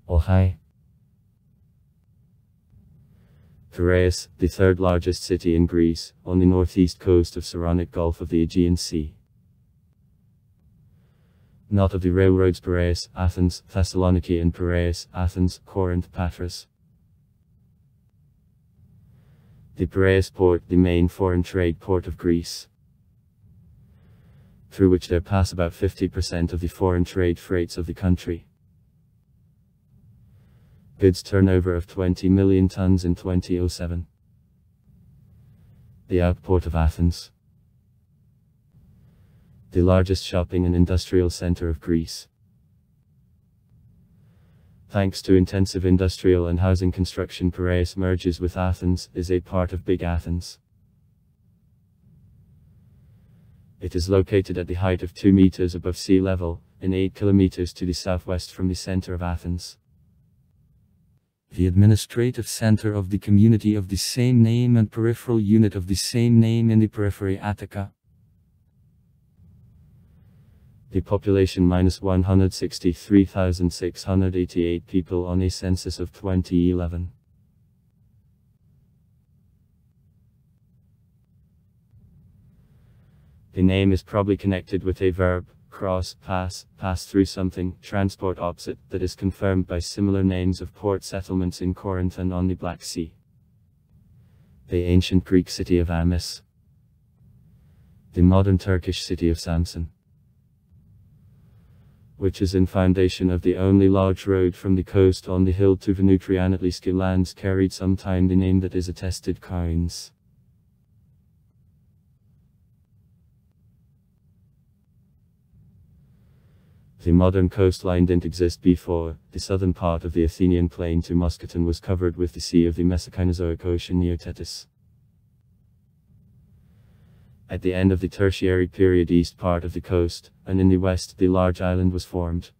Ohio. Piraeus, the third largest city in Greece, on the northeast coast of Saronic Gulf of the Aegean Sea. Not of the railroads Piraeus, Athens, Thessaloniki and Piraeus, Athens, Corinth, Patras. The Piraeus port, the main foreign trade port of Greece, through which there pass about 50% of the foreign trade freights of the country. Goods turnover of 20 million tons in 2007. The outport of Athens, the largest shopping and industrial center of Greece. Thanks to intensive industrial and housing construction, Piraeus merges with Athens, is a part of Big Athens. It is located at the height of 2 meters above sea level, and 8 kilometers to the southwest from the center of Athens. The administrative center of the community of the same name and peripheral unit of the same name in the periphery Attica. The population -163,688 people on a census of 2011. The name is probably connected with a verb, cross, pass through something, transport opposite, that is confirmed by similar names of port settlements in Corinth and on the Black Sea. The ancient Greek city of Amis. The modern Turkish city of Samsun, which is in foundation of the only large road from the coast on the hill to Venutrianatliski lands, carried sometime the name that is attested coins. The modern coastline didn't exist before. The southern part of the Athenian plain to Muscaton was covered with the sea of the Mesokinozoic Ocean near Tethys. At the end of the Tertiary period, east part of the coast, and in the west, the large island was formed.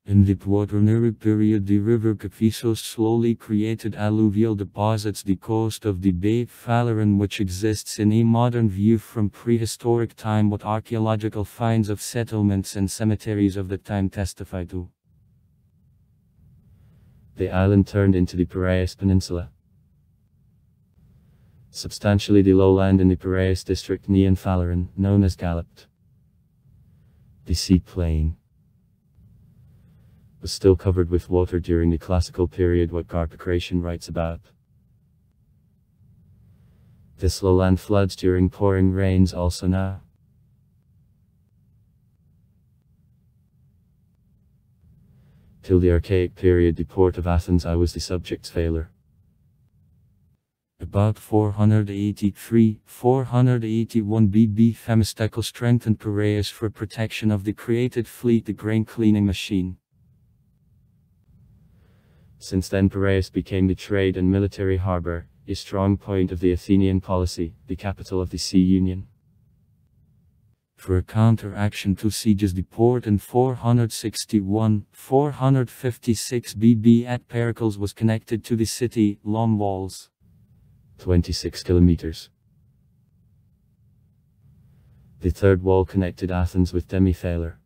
In the Quaternary period, the river Kaphisos slowly created alluvial deposits the coast of the Bay of Phaleron, which exists in a modern view from prehistoric time, what archaeological finds of settlements and cemeteries of the time testify to. The island turned into the Piraeus Peninsula. Substantially the lowland in the Piraeus district near Phaleron, known as Galliped. The sea plain was still covered with water during the classical period, what Carpocration writes about. This lowland floods during pouring rains also now. Till the Archaic period, the port of Athens I was the subject's failure. About 483–481 BB, Themistocles strengthened Piraeus for protection of the created fleet, the grain cleaning machine. Since then Piraeus became the trade and military harbor, a strong point of the Athenian policy, the capital of the sea union. For a counteraction to sieges, the port in 461–456 BB at Pericles was connected to the city, long walls. 26 kilometers. The third wall connected Athens with Demi-Thaler.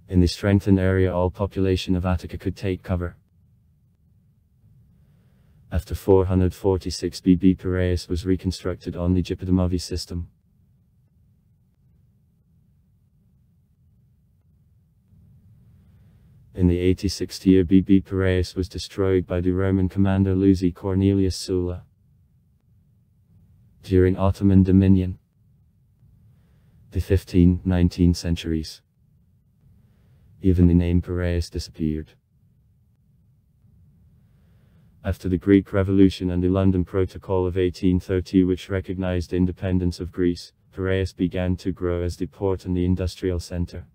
In the strengthened area, all population of Attica could take cover. After 446 BB, Piraeus was reconstructed on the Gippodamovi system. In the 86th year BB, Piraeus was destroyed by the Roman commander Luzi Cornelius Sulla. During Ottoman dominion, the 15th–19th centuries, even the name Piraeus disappeared. After the Greek Revolution and the London Protocol of 1830, which recognized the independence of Greece, Piraeus began to grow as the port and the industrial center.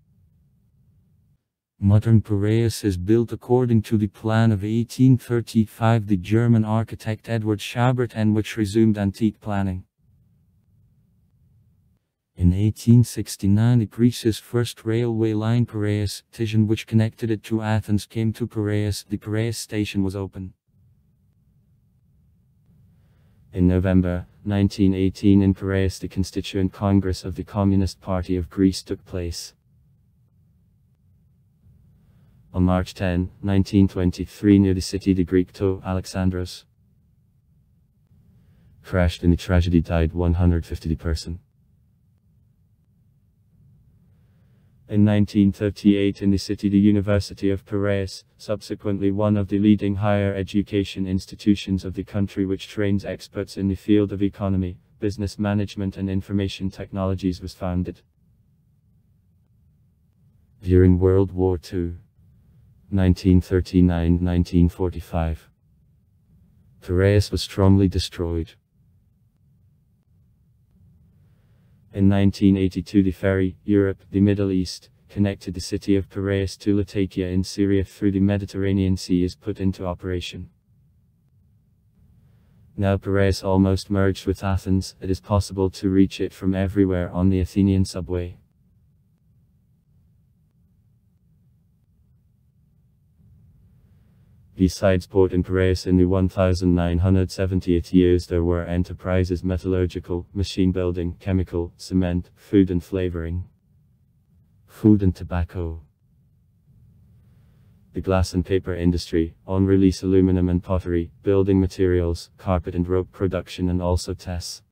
Modern Piraeus is built according to the plan of 1835, the German architect Edward Schabert, and which resumed antique planning. In 1869, Greece's first railway line, Piraeus-Tijan, which connected it to Athens, came to Piraeus. The Piraeus station was open. In November 1918 in Piraeus, the Constituent Congress of the Communist Party of Greece took place. On March 10, 1923 near the city the Greek tow Alexandros crashed. In the tragedy died 150 person. In 1938 in the city the University of Piraeus, subsequently one of the leading higher education institutions of the country which trains experts in the field of economy, business management and information technologies, was founded. During World War II, 1939-1945, Piraeus was strongly destroyed. In 1982 the ferry, Europe, the Middle East, connected the city of Piraeus to Latakia in Syria through the Mediterranean Sea is put into operation. Now Piraeus almost merged with Athens, it is possible to reach it from everywhere on the Athenian subway. Besides port in Piraeus in the 1970th years there were enterprises metallurgical, machine building, chemical, cement, food and flavoring, food and tobacco, the glass and paper industry, on-release aluminum and pottery, building materials, carpet and rope production and also tests.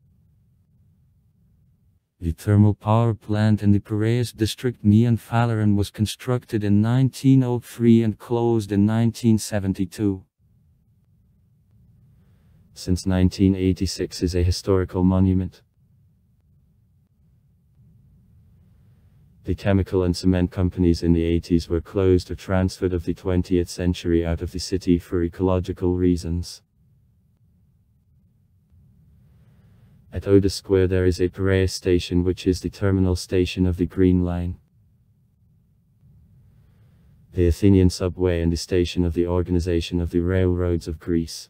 The thermal power plant in the Piraeus district Neon Phaleron was constructed in 1903 and closed in 1972. Since 1986 is a historical monument. The chemical and cement companies in the 80s were closed or transferred of the 20th century out of the city for ecological reasons. At Oda Square there is a Piraeus station which is the terminal station of the Green Line. The Athenian subway and the station of the Organization of the Railroads of Greece.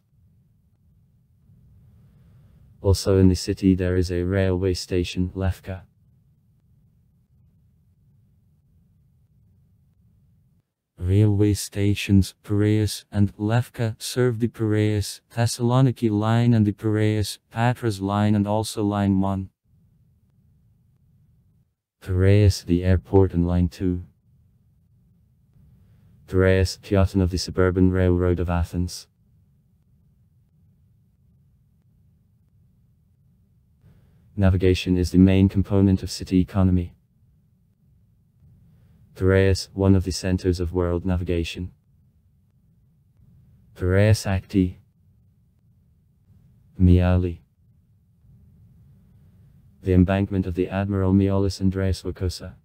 Also in the city there is a railway station, Lefka. Railway stations, Piraeus and Lefka, serve the Piraeus, Thessaloniki line and the Piraeus, Patras line and also line 1. Piraeus, the airport and line 2. Piraeus, Pioton of the suburban railroad of Athens. Navigation is the main component of city economy. Piraeus, one of the centers of world navigation. Piraeus Acti. Miali. The embankment of the Admiral Mialis Andreas Wakosa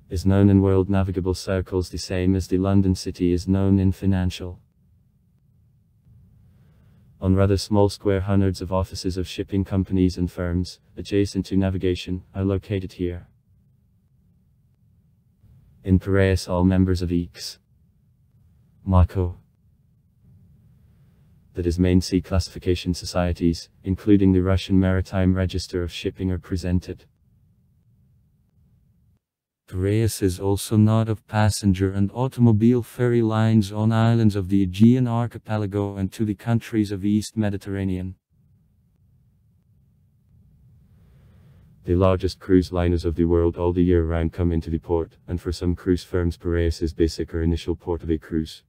is known in world navigable circles the same as the London City is known in financial. On rather small square hundreds of offices of shipping companies and firms, adjacent to navigation, are located here. In Piraeus all members of EECS, Mako, that is main sea classification societies, including the Russian Maritime Register of Shipping, are presented. Piraeus is also node of passenger and automobile ferry lines on islands of the Aegean archipelago and to the countries of East Mediterranean. The largest cruise liners of the world all the year round come into the port, and for some cruise firms Piraeus is basic or initial port of a cruise.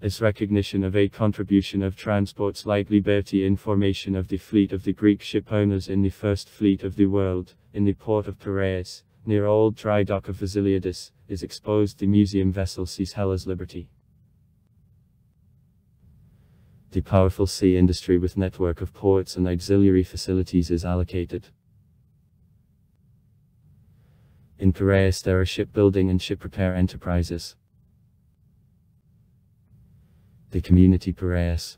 Its recognition of a contribution of transports like liberty in formation of the fleet of the Greek shipowners in the first fleet of the world, in the port of Piraeus, near old dry dock of Vasiliadis, is exposed. The museum vessel sees Hellas Liberty. The powerful sea industry with network of ports and auxiliary facilities is allocated. In Piraeus there are shipbuilding and ship repair enterprises. The community Piraeus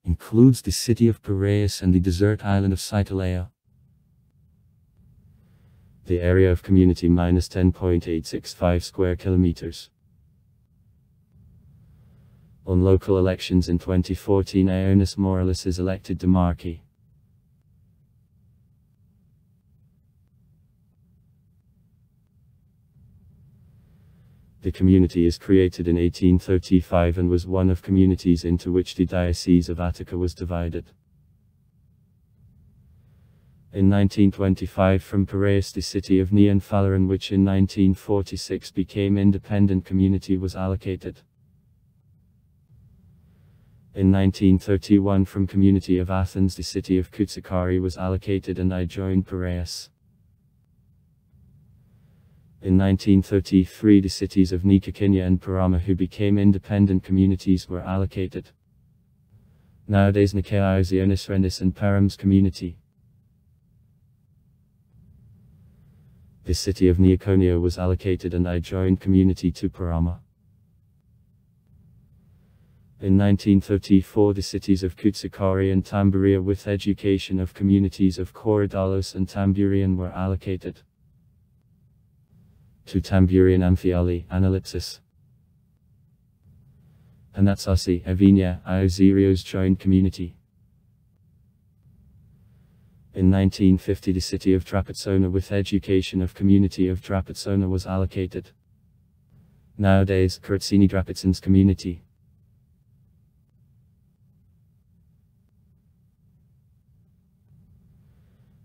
includes the city of Piraeus and the desert island of Psytolea. The area of community -10.865 square kilometers. On local elections in 2014 Ioannis Morales is elected Demarchi. The community is created in 1835 and was one of communities into which the Diocese of Attica was divided. In 1925 from Piraeus the city of Neon-Phaleron, which in 1946 became independent community, was allocated. In 1931 from community of Athens the city of Koutsikari was allocated and I joined Piraeus. In 1933 the cities of Nikakinia and Parama, who became independent communities, were allocated. Nowadays Nikaios, Ionis Rendis and Param's community. The city of Neoconia was allocated and I joined community to Parama. In 1934 the cities of Koutsikari and Tamburia with education of communities of Korydallos and Tamburian were allocated. To Tamburian Amphiali, Analypsis. Anatsasi, Avinia, Iosirios joined community. In 1950 the city of Drapatsona with education of community of Drapatsona was allocated. Nowadays, Kurtsini Drapitsins community.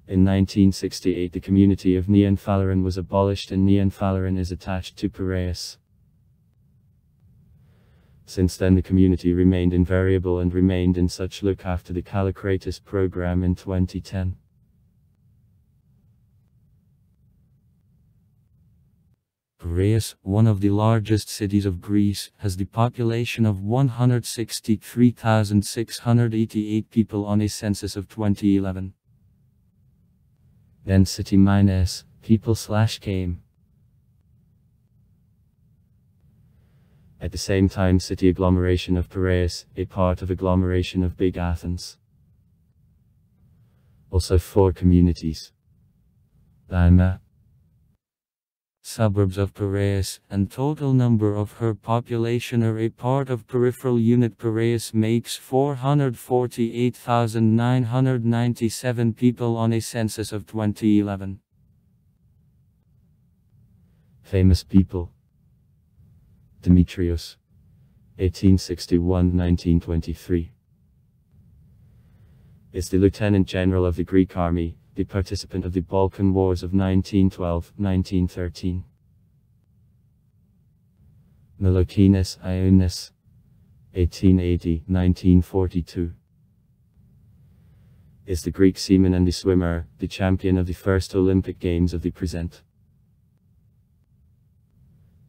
In 1968 the community of Neon-Phaleron was abolished and Neon-Phaleron is attached to Piraeus. Since then the community remained invariable and remained in such look after the Kallikratis program in 2010. Piraeus, one of the largest cities of Greece, has the population of 163,688 people on a census of 2011. Density minus people/came. At the same time city agglomeration of Piraeus, a part of agglomeration of Big Athens. Also 4 communities. Lima. Suburbs of Piraeus, and total number of her population are a part of peripheral unit Piraeus makes 448,997 people on a census of 2011. Famous people. Demetrios. 1861-1923. Is the Lieutenant General of the Greek Army, the participant of the Balkan Wars of 1912-1913. Melokinis Ionis. 1880-1942. Is the Greek seaman and the swimmer, the champion of the first Olympic Games of the present.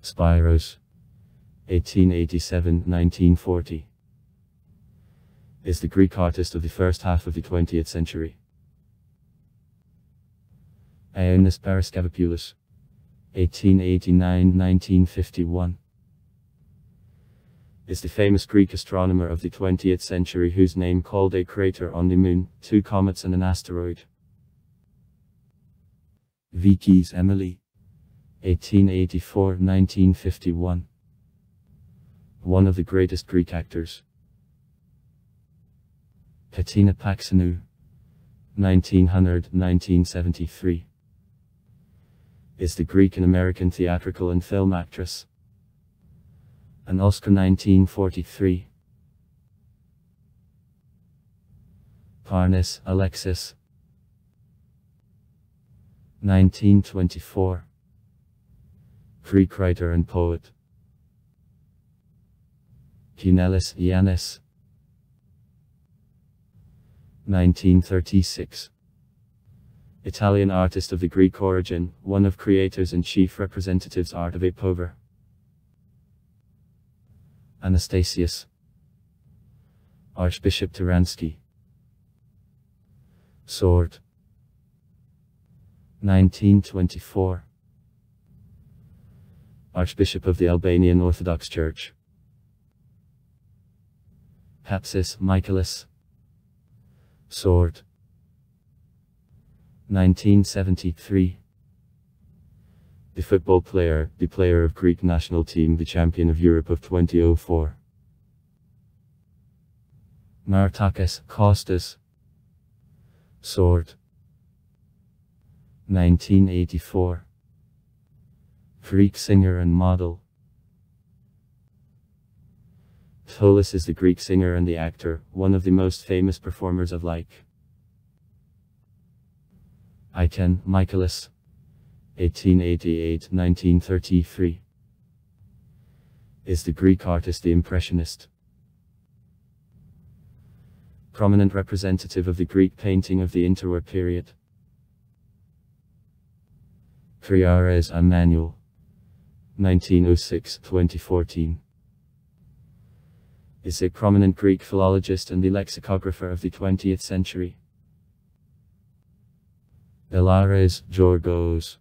Piraeus. 1887-1940. Is the Greek artist of the first half of the 20th century. Ionis Paraskevopoulos. 1889-1951. Is the famous Greek astronomer of the 20th century whose name called a crater on the moon, 2 comets and an asteroid. Vikis Emily. 1884-1951. One of the greatest Greek actors. Katina Paxinou. 1900-1973. Is the Greek and American theatrical and film actress. An Oscar 1943. Parnis Alexis. 1924. Greek writer and poet. Punelis Yanis. 1936. Italian artist of the Greek origin, one of creators and chief representatives art of a pover. Anastasius. Archbishop Taransky. Sword. 1924. Archbishop of the Albanian Orthodox Church. Hapsis Michaelis. Sword. 1973. The football player, the player of Greek national team, the champion of Europe of 2004. Martakis Kostas. Sword. 1984. Greek singer and model. Ptolis is the Greek singer and the actor, one of the most famous performers of like. Icen, Michaelis. 1888-1933. Is the Greek artist the Impressionist? Prominent representative of the Greek painting of the interwar period. Piraeus Emmanuel. 1906-2014. Is a prominent Greek philologist and the lexicographer of the 20th century. Elares Georgos.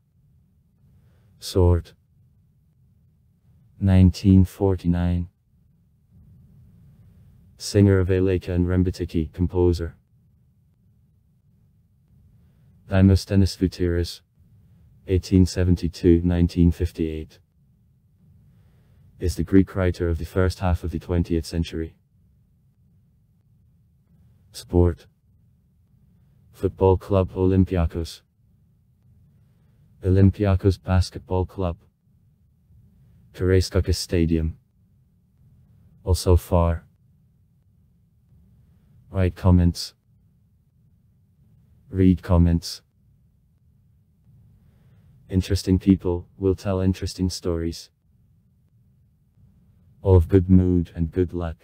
Sword. 1949. Singer of Eleka and Rembitiki, composer. Dimosthenes Voutiras. 1872-1958. Is the Greek writer of the first half of the 20th century. Sport. Football club Olympiacos. Olympiacos Basketball Club. Karaiskakis Stadium. Also far. Write comments. Read comments. Interesting people will tell interesting stories. All of good mood and good luck.